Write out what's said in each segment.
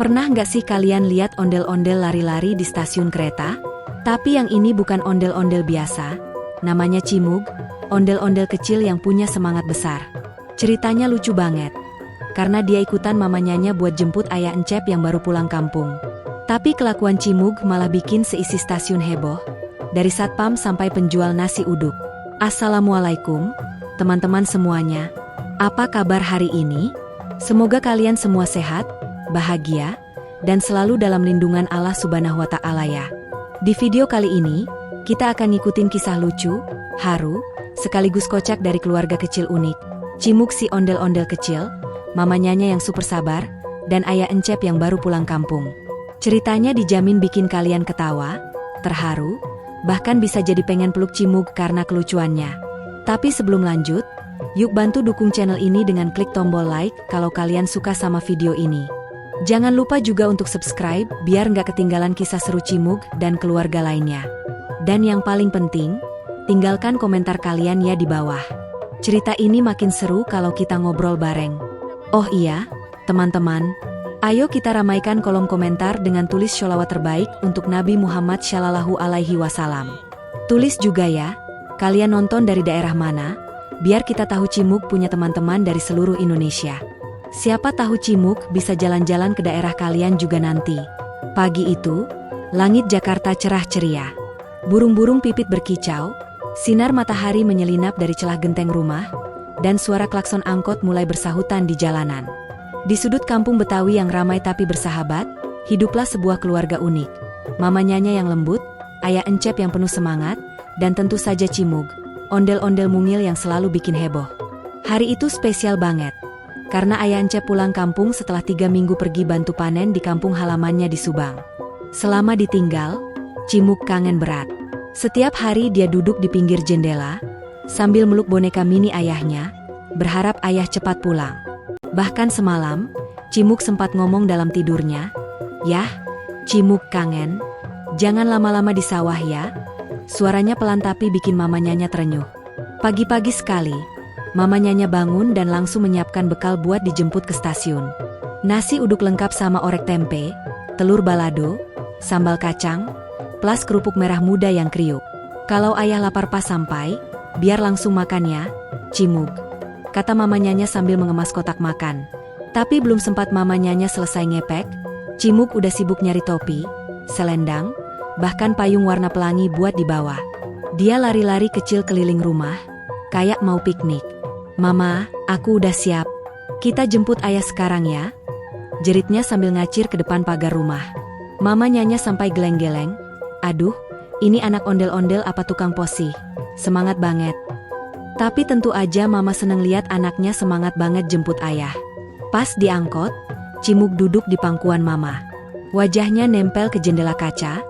Pernah nggak sih kalian lihat ondel-ondel lari-lari di stasiun kereta? Tapi yang ini bukan ondel-ondel biasa. Namanya Cimug, ondel-ondel kecil yang punya semangat besar. Ceritanya lucu banget. Karena dia ikutan mamanyanya buat jemput ayah Encep yang baru pulang kampung. Tapi kelakuan Cimug malah bikin seisi stasiun heboh. Dari satpam sampai penjual nasi uduk. Assalamualaikum, teman-teman semuanya. Apa kabar hari ini? Semoga kalian semua sehat, bahagia, dan selalu dalam lindungan Allah Subhanahu wa Ta'ala ya. Di video kali ini, kita akan ngikutin kisah lucu, haru, sekaligus kocak dari keluarga kecil unik. Cimug si ondel-ondel kecil, mamanyanya yang super sabar, dan ayah Encep yang baru pulang kampung. Ceritanya dijamin bikin kalian ketawa, terharu, bahkan bisa jadi pengen peluk Cimug karena kelucuannya. Tapi sebelum lanjut, yuk bantu dukung channel ini dengan klik tombol like kalau kalian suka sama video ini. Jangan lupa juga untuk subscribe biar nggak ketinggalan kisah seru Cimug dan keluarga lainnya. Dan yang paling penting, tinggalkan komentar kalian ya di bawah. Cerita ini makin seru kalau kita ngobrol bareng. Oh iya, teman-teman, ayo kita ramaikan kolom komentar dengan tulis sholawat terbaik untuk Nabi Muhammad Shallallahu Alaihi Wasallam. Tulis juga ya, kalian nonton dari daerah mana, biar kita tahu Cimug punya teman-teman dari seluruh Indonesia. Siapa tahu Cimug bisa jalan-jalan ke daerah kalian juga nanti. Pagi itu, langit Jakarta cerah ceria. Burung-burung pipit berkicau, sinar matahari menyelinap dari celah genteng rumah, dan suara klakson angkot mulai bersahutan di jalanan. Di sudut kampung Betawi yang ramai tapi bersahabat, hiduplah sebuah keluarga unik. Mamanyanya yang lembut, ayah Encep yang penuh semangat, dan tentu saja Cimug, ondel-ondel mungil yang selalu bikin heboh. Hari itu spesial banget. Karena ayah Encep pulang kampung setelah 3 minggu pergi bantu panen di kampung halamannya di Subang. Selama ditinggal, Cimug kangen berat. Setiap hari dia duduk di pinggir jendela, sambil meluk boneka mini ayahnya, berharap ayah cepat pulang. Bahkan semalam, Cimug sempat ngomong dalam tidurnya, "Yah, Cimug kangen, jangan lama-lama di sawah ya." Suaranya pelan tapi bikin mamanyanya terenyuh. Pagi-pagi sekali, mamanyanya bangun dan langsung menyiapkan bekal buat dijemput ke stasiun. Nasi uduk lengkap sama orek tempe, telur balado, sambal kacang, plus kerupuk merah muda yang kriuk. "Kalau ayah lapar pas sampai, biar langsung makan ya, Cimug," kata mamanyanya sambil mengemas kotak makan. Tapi belum sempat mamanyanya selesai ngepek, Cimug udah sibuk nyari topi, selendang, bahkan payung warna pelangi buat dibawa. Dia lari-lari kecil keliling rumah, kayak mau piknik. "Mama, aku udah siap. Kita jemput ayah sekarang ya," jeritnya sambil ngacir ke depan pagar rumah. Mamanyanya sampai geleng-geleng. "Aduh, ini anak ondel-ondel apa tukang posi? Semangat banget." Tapi tentu aja mama seneng lihat anaknya semangat banget jemput ayah. Pas di angkot, Cimug duduk di pangkuan mama. Wajahnya nempel ke jendela kaca,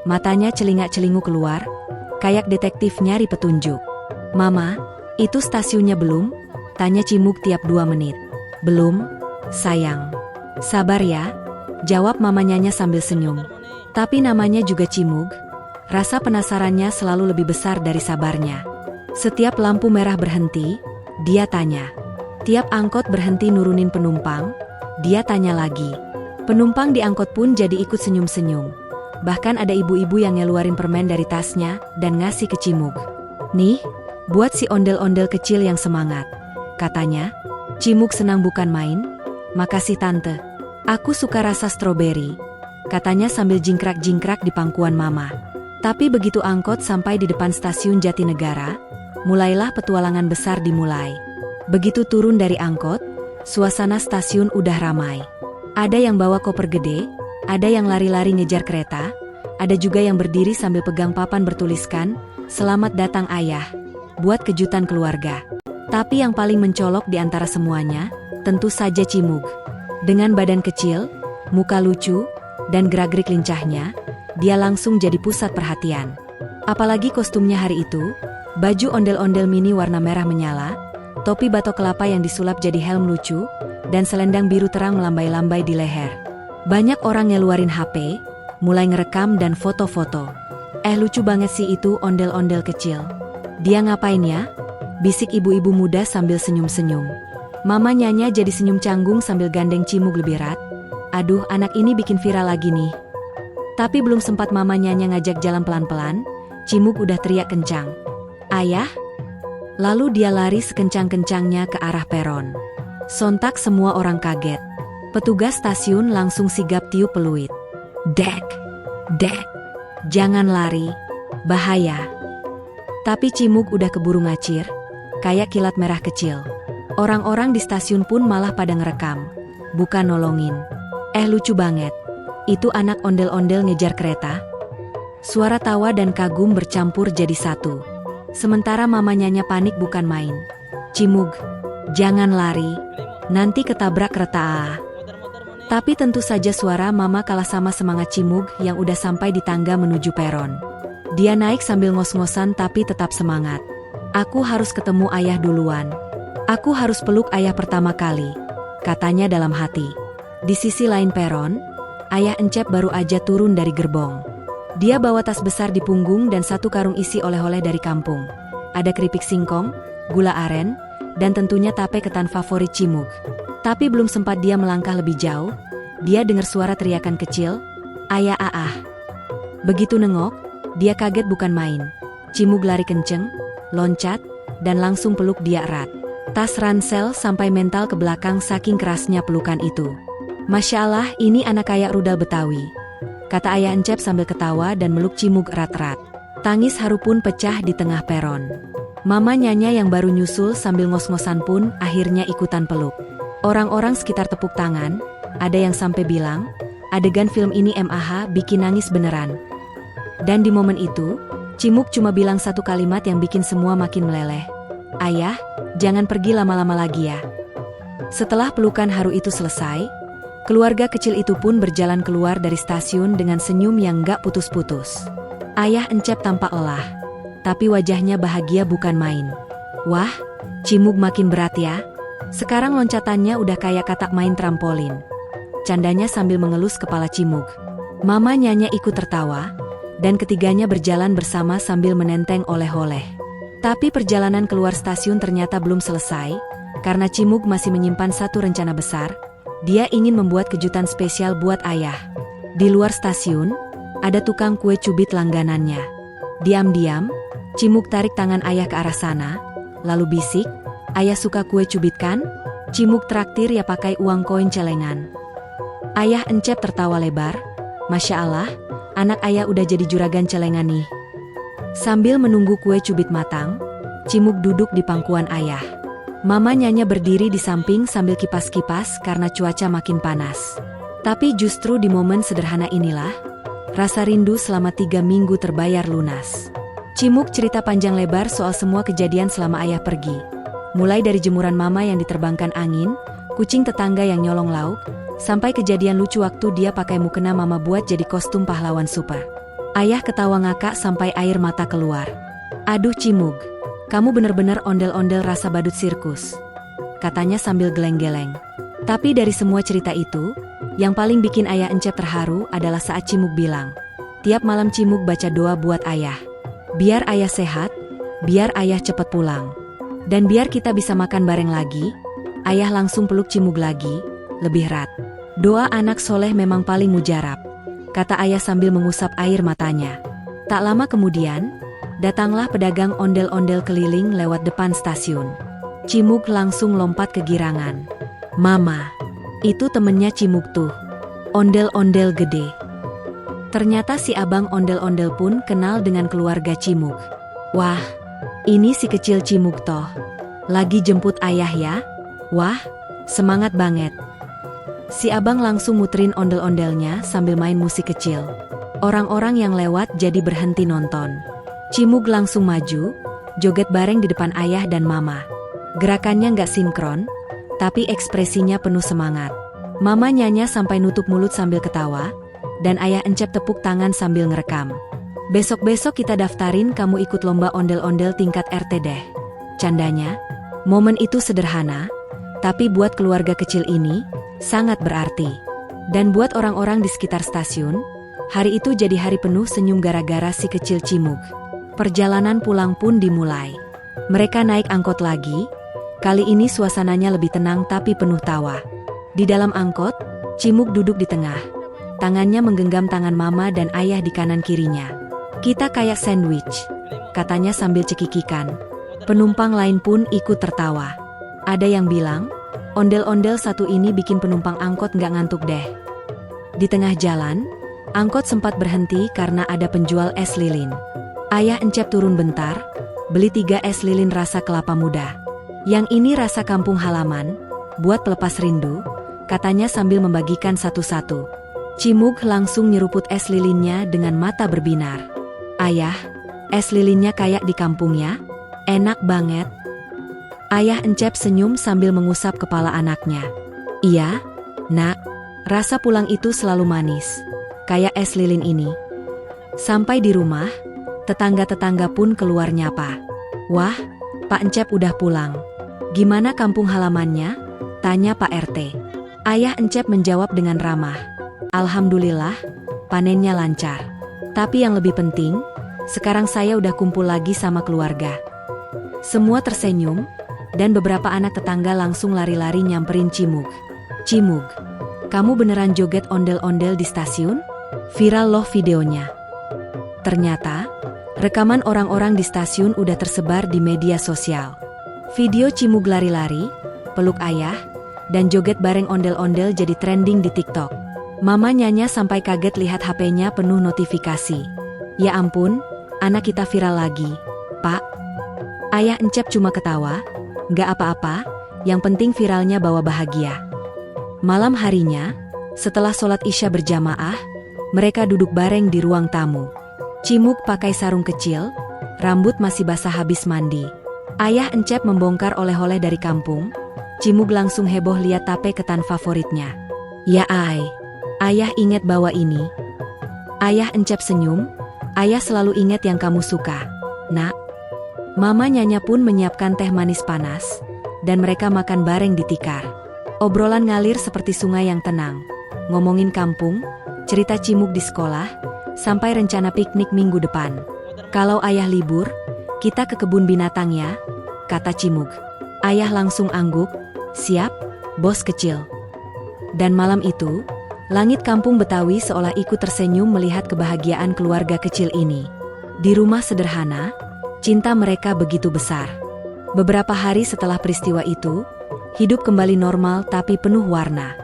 matanya celingak-celingu keluar, kayak detektif nyari petunjuk. "Mama, itu stasiunnya belum?" tanya Cimug tiap 2 menit. "Belum, sayang." "Sabar ya," jawab mamanyanya sambil senyum. Tapi namanya juga Cimug, rasa penasarannya selalu lebih besar dari sabarnya. Setiap lampu merah berhenti, dia tanya. Tiap angkot berhenti nurunin penumpang, dia tanya lagi. Penumpang di angkot pun jadi ikut senyum-senyum. Bahkan ada ibu-ibu yang ngeluarin permen dari tasnya dan ngasih ke Cimug. "Nih, buat si ondel-ondel kecil yang semangat," katanya. Cimug senang bukan main. "Makasih tante. Aku suka rasa stroberi," katanya sambil jingkrak-jingkrak di pangkuan mama. Tapi begitu angkot sampai di depan stasiun Jatinegara, mulailah petualangan besar dimulai. Begitu turun dari angkot, suasana stasiun udah ramai. Ada yang bawa koper gede, ada yang lari-lari ngejar kereta, ada juga yang berdiri sambil pegang papan bertuliskan, "Selamat datang ayah," buat kejutan keluarga. Tapi yang paling mencolok di antara semuanya, tentu saja Cimug. Dengan badan kecil, muka lucu, dan gerak-gerik lincahnya, dia langsung jadi pusat perhatian. Apalagi kostumnya hari itu, baju ondel-ondel mini warna merah menyala, topi batok kelapa yang disulap jadi helm lucu, dan selendang biru terang melambai-lambai di leher. Banyak orang ngeluarin HP, mulai ngerekam dan foto-foto. Lucu banget sih itu ondel-ondel kecil. Dia ngapain ya?" bisik ibu-ibu muda sambil senyum-senyum. Mamanyanya jadi senyum canggung sambil gandeng Cimug lebih erat. Aduh, anak ini bikin viral lagi nih. Tapi belum sempat mamanya ngajak jalan pelan-pelan, Cimug udah teriak kencang. Ayah? Lalu dia lari sekencang-kencangnya ke arah peron. Sontak semua orang kaget. Petugas stasiun langsung sigap tiup peluit. Dek! Dek! Jangan lari. Bahaya. Tapi Cimug udah keburu ngacir, kayak kilat merah kecil. Orang-orang di stasiun pun malah pada ngerekam, bukan nolongin. Lucu banget. Itu anak ondel-ondel ngejar kereta. Suara tawa dan kagum bercampur jadi satu. Sementara mamanya panik bukan main. Cimug, jangan lari. Nanti ketabrak kereta. Tapi tentu saja suara mama kalah sama semangat Cimug yang udah sampai di tangga menuju peron. Dia naik sambil ngos-ngosan tapi tetap semangat. Aku harus ketemu ayah duluan. Aku harus peluk ayah pertama kali, katanya dalam hati. Di sisi lain peron, ayah Encep baru aja turun dari gerbong. Dia bawa tas besar di punggung dan satu karung isi oleh-oleh dari kampung. Ada keripik singkong, gula aren, dan tentunya tape ketan favorit Cimug. Tapi belum sempat dia melangkah lebih jauh, dia dengar suara teriakan kecil, "Ayah Aah." Begitu nengok, dia kaget bukan main. Cimug lari kenceng, loncat, dan langsung peluk dia erat. Tas ransel sampai mental ke belakang saking kerasnya pelukan itu. Masya Allah, ini anak kayak rudal Betawi, kata ayah Encep sambil ketawa dan meluk Cimug erat-erat. Tangis haru pun pecah di tengah peron. Mama Nyanya yang baru nyusul sambil ngos-ngosan pun akhirnya ikutan peluk. Orang-orang sekitar tepuk tangan, ada yang sampai bilang, adegan film ini MAH bikin nangis beneran. Dan di momen itu, Cimug cuma bilang satu kalimat yang bikin semua makin meleleh. Ayah, jangan pergi lama-lama lagi ya. Setelah pelukan haru itu selesai, keluarga kecil itu pun berjalan keluar dari stasiun dengan senyum yang gak putus-putus. Ayah Encep tampak lelah, tapi wajahnya bahagia bukan main. Wah, Cimug makin berat ya. Sekarang loncatannya udah kayak katak main trampolin. Candanya sambil mengelus kepala Cimug. Mama Nyanya ikut tertawa, dan ketiganya berjalan bersama sambil menenteng oleh-oleh. Tapi perjalanan keluar stasiun ternyata belum selesai, karena Cimug masih menyimpan satu rencana besar. Dia ingin membuat kejutan spesial buat ayah. Di luar stasiun, ada tukang kue cubit langganannya. Diam-diam, Cimug tarik tangan ayah ke arah sana, lalu bisik, "Ayah suka kue cubit kan?" Cimug traktir ya pakai uang koin celengan. Ayah Encep tertawa lebar. Masya Allah, anak ayah udah jadi juragan celengan nih. Sambil menunggu kue cubit matang, Cimug duduk di pangkuan ayah. Mama Nyanya berdiri di samping sambil kipas-kipas karena cuaca makin panas. Tapi justru di momen sederhana inilah, rasa rindu selama 3 minggu terbayar lunas. Cimug cerita panjang lebar soal semua kejadian selama ayah pergi. Mulai dari jemuran mama yang diterbangkan angin, kucing tetangga yang nyolong lauk, sampai kejadian lucu waktu dia pakai mukena mama buat jadi kostum pahlawan super. Ayah ketawa ngakak sampai air mata keluar. Aduh Cimug, kamu bener-bener ondel-ondel rasa badut sirkus, katanya sambil geleng-geleng. Tapi dari semua cerita itu, yang paling bikin ayah Encep terharu adalah saat Cimug bilang, tiap malam Cimug baca doa buat ayah. Biar ayah sehat, biar ayah cepet pulang. Dan biar kita bisa makan bareng lagi. Ayah langsung peluk Cimug lagi, lebih erat. Doa anak soleh memang paling mujarab, kata ayah sambil mengusap air matanya. Tak lama kemudian, datanglah pedagang ondel-ondel keliling lewat depan stasiun. Cimug langsung lompat kegirangan. Mama, itu temennya Cimug tuh. Ondel-ondel gede. Ternyata si abang ondel-ondel pun kenal dengan keluarga Cimug. Wah, ini si kecil Cimug toh. Lagi jemput ayah ya? Wah, semangat banget. Si abang langsung muterin ondel-ondelnya sambil main musik kecil. Orang-orang yang lewat jadi berhenti nonton. Cimug langsung maju, joget bareng di depan ayah dan mama. Gerakannya nggak sinkron, tapi ekspresinya penuh semangat. Mama Nyanya sampai nutup mulut sambil ketawa, dan ayah Encep tepuk tangan sambil ngerekam. Besok-besok kita daftarin kamu ikut lomba ondel-ondel tingkat RT deh. Candanya, momen itu sederhana, tapi buat keluarga kecil ini, sangat berarti. Dan buat orang-orang di sekitar stasiun, hari itu jadi hari penuh senyum gara-gara si kecil Cimug. Perjalanan pulang pun dimulai. Mereka naik angkot lagi. Kali ini suasananya lebih tenang tapi penuh tawa. Di dalam angkot, Cimug duduk di tengah. Tangannya menggenggam tangan mama dan ayah di kanan kirinya. Kita kayak sandwich, katanya sambil cekikikan. Penumpang lain pun ikut tertawa. Ada yang bilang, ondel-ondel satu ini bikin penumpang angkot nggak ngantuk deh. Di tengah jalan, angkot sempat berhenti karena ada penjual es lilin. Ayah Encep turun bentar, beli 3 es lilin rasa kelapa muda. Yang ini rasa kampung halaman, buat pelepas rindu, katanya sambil membagikan satu-satu. Cimug langsung nyeruput es lilinnya dengan mata berbinar. Ayah, es lilinnya kayak di kampung ya? Enak banget. Ayah Encep senyum sambil mengusap kepala anaknya. Iya, nak, rasa pulang itu selalu manis. Kayak es lilin ini. Sampai di rumah, tetangga-tetangga pun keluar nyapa. Wah, Pak Encep udah pulang. Gimana kampung halamannya? Tanya Pak RT. Ayah Encep menjawab dengan ramah. Alhamdulillah, panennya lancar. Tapi yang lebih penting, sekarang saya udah kumpul lagi sama keluarga. Semua tersenyum, dan beberapa anak tetangga langsung lari-lari nyamperin Cimug. Cimug, kamu beneran joget ondel-ondel di stasiun? Viral loh videonya. Ternyata, rekaman orang-orang di stasiun udah tersebar di media sosial. Video Cimug lari-lari, peluk ayah, dan joget bareng ondel-ondel jadi trending di TikTok. Mama Nyanya sampai kaget lihat HP-nya penuh notifikasi. Ya ampun, anak kita viral lagi, Pak. Ayah Encep cuma ketawa, nggak apa-apa, yang penting viralnya bawa bahagia. Malam harinya, setelah sholat Isya berjamaah, mereka duduk bareng di ruang tamu. Cimug pakai sarung kecil, rambut masih basah habis mandi. Ayah Encep membongkar oleh-oleh dari kampung. Cimug langsung heboh lihat tape ketan favoritnya. Ya ayah inget bawa ini. Ayah Encep senyum, ayah selalu inget yang kamu suka, nak. Mama Nyanya pun menyiapkan teh manis panas, dan mereka makan bareng di tikar. Obrolan ngalir seperti sungai yang tenang. Ngomongin kampung, cerita Cimug di sekolah, sampai rencana piknik minggu depan. Kalau ayah libur, kita ke kebun binatang ya, kata Cimug. Ayah langsung angguk, siap, bos kecil. Dan malam itu, langit kampung Betawi seolah ikut tersenyum melihat kebahagiaan keluarga kecil ini. Di rumah sederhana, cinta mereka begitu besar. Beberapa hari setelah peristiwa itu, hidup kembali normal tapi penuh warna.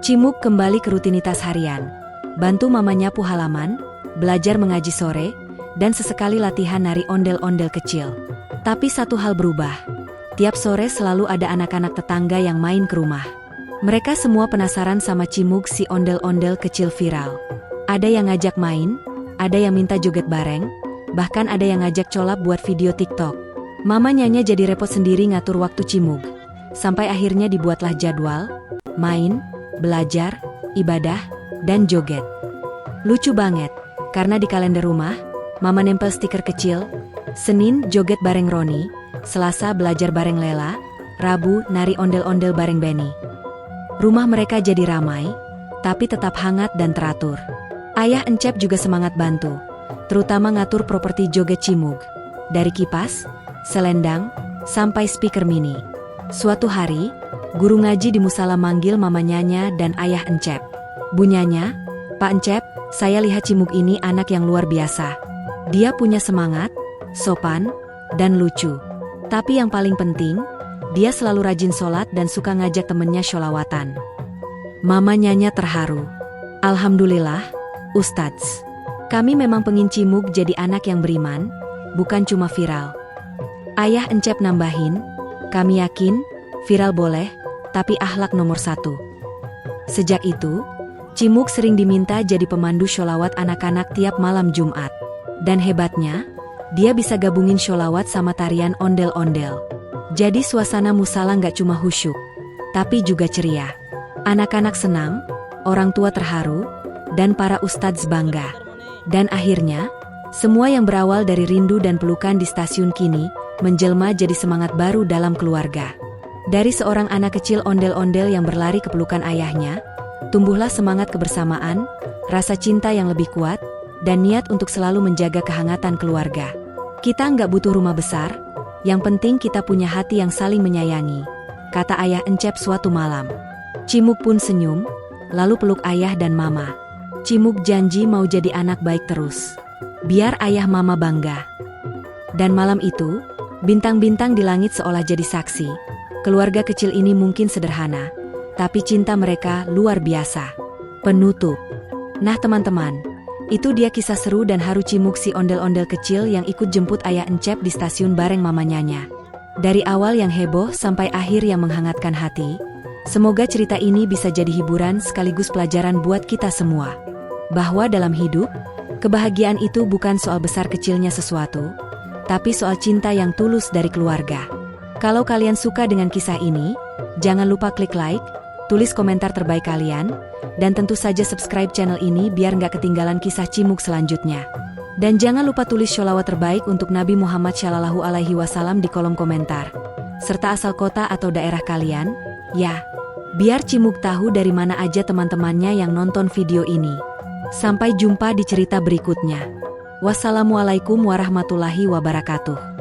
Cimug kembali ke rutinitas harian. Bantu mama nyapu halaman, belajar mengaji sore, dan sesekali latihan nari ondel-ondel kecil. Tapi satu hal berubah. Tiap sore selalu ada anak-anak tetangga yang main ke rumah. Mereka semua penasaran sama Cimug si ondel-ondel kecil viral. Ada yang ngajak main, ada yang minta joget bareng, bahkan ada yang ngajak colap buat video TikTok. Mama Nyanya jadi repot sendiri ngatur waktu Cimug. Sampai akhirnya dibuatlah jadwal, main, belajar, ibadah, dan joget. Lucu banget, karena di kalender rumah, Mama nempel stiker kecil. Senin joget bareng Roni, Selasa belajar bareng Lela, Rabu nari ondel-ondel bareng Benny. Rumah mereka jadi ramai, tapi tetap hangat dan teratur. Ayah Encep juga semangat bantu, terutama ngatur properti joget Cimug. Dari kipas, selendang, sampai speaker mini. Suatu hari, guru ngaji di musala manggil Mama Nyanya dan Ayah Encep. Bu Nyanya, Pak Encep, saya lihat Cimug ini anak yang luar biasa. Dia punya semangat, sopan, dan lucu. Tapi yang paling penting, dia selalu rajin sholat dan suka ngajak temennya sholawatan. Mama Nyanya terharu. Alhamdulillah, Ustadz. Kami memang pengin Cimug jadi anak yang beriman, bukan cuma viral. Ayah Encep nambahin, kami yakin, viral boleh, tapi akhlak nomor 1. Sejak itu, Cimug sering diminta jadi pemandu sholawat anak-anak tiap malam Jumat. Dan hebatnya, dia bisa gabungin sholawat sama tarian ondel-ondel. Jadi suasana musala nggak cuma khusyuk, tapi juga ceria. Anak-anak senang, orang tua terharu, dan para ustadz bangga. Dan akhirnya, semua yang berawal dari rindu dan pelukan di stasiun kini, menjelma jadi semangat baru dalam keluarga. Dari seorang anak kecil ondel-ondel yang berlari ke pelukan ayahnya, tumbuhlah semangat kebersamaan, rasa cinta yang lebih kuat, dan niat untuk selalu menjaga kehangatan keluarga. Kita nggak butuh rumah besar, yang penting kita punya hati yang saling menyayangi, kata Ayah Encep suatu malam. Cimug pun senyum, lalu peluk ayah dan mama. Cimug janji mau jadi anak baik terus. Biar ayah mama bangga. Dan malam itu, bintang-bintang di langit seolah jadi saksi. Keluarga kecil ini mungkin sederhana, tapi cinta mereka luar biasa. Penutup. Nah teman-teman, itu dia kisah seru dan haru Cimug si ondel-ondel kecil yang ikut jemput ayah Encep di stasiun bareng mamanyanya. Dari awal yang heboh sampai akhir yang menghangatkan hati. Semoga cerita ini bisa jadi hiburan sekaligus pelajaran buat kita semua. Bahwa dalam hidup, kebahagiaan itu bukan soal besar kecilnya sesuatu, tapi soal cinta yang tulus dari keluarga. Kalau kalian suka dengan kisah ini, jangan lupa klik like, tulis komentar terbaik kalian, dan tentu saja subscribe channel ini biar nggak ketinggalan kisah Cimug selanjutnya. Dan jangan lupa tulis sholawat terbaik untuk Nabi Muhammad Shallallahu Alaihi Wasallam di kolom komentar, serta asal kota atau daerah kalian, ya. Biar Cimug tahu dari mana aja teman-temannya yang nonton video ini. Sampai jumpa di cerita berikutnya. Wassalamualaikum warahmatullahi wabarakatuh.